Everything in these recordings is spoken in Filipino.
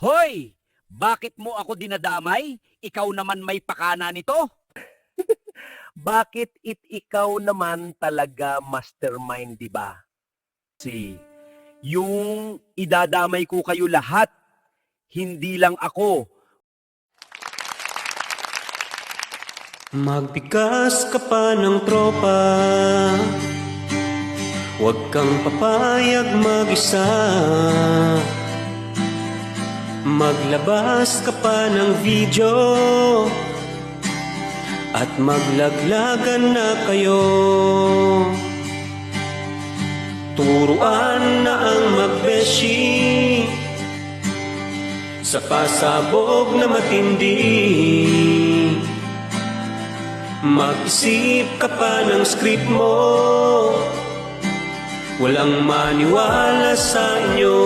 Hoy! Bakit mo ako dinadamay? Ikaw naman may pakana nito. Bakit ikaw naman talaga mastermind, di ba? Yung idadamay ko kayo lahat, hindi lang ako. Magbigas ka pa ng tropa, huwag kang papayag mag-isa. Maglabas ka pa ng video at maglaglagan na kayo. Turuan na ang magbeshi sa pasabog na matindi. Mag-isip ka pa ng script mo, walang maniwala sa inyo.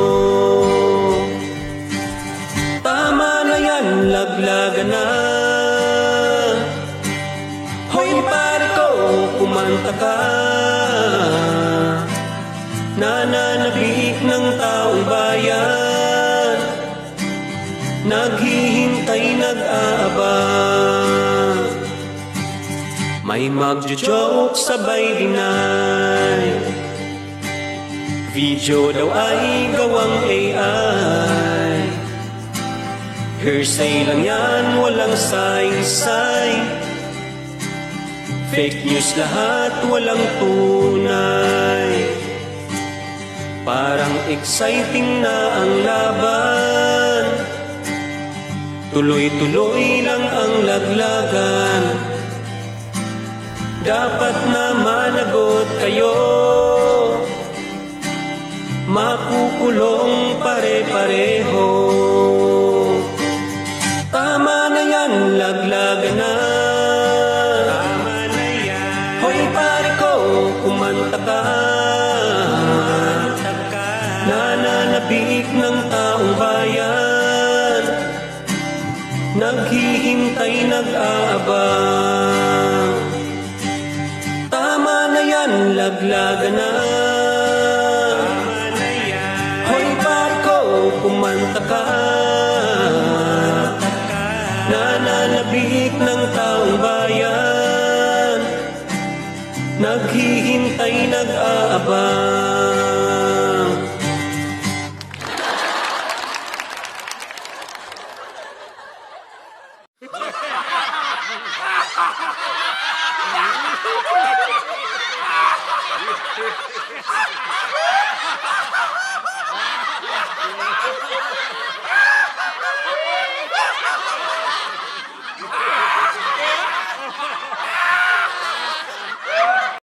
Tama na yan, laglagan na. Hoy pare ko, kumanta ka. Nananabik ng taong bayan, naghihintay, nag-aabang. May magjo-joke sabay dinay, video daw ay gawang AI. Hearsay lang yan, walang saysay. Fake news lahat, walang tunay. Parang exciting na ang laban, tuloy-tuloy lang ang laglagan. Dapat na managot kayo, makukulong pare-pareho. Tama na yan, laglagan na. Tama na yan. Hoy pare ko, kumanta ka. Nananabik ng taong bayan, naghihintay, nag-aabang. Tama na yan, laglagan na. Tama na yan. Hoy pare ko, kumanta ka. Nananabik ng taong bayan, naghihintay, nag-aabang.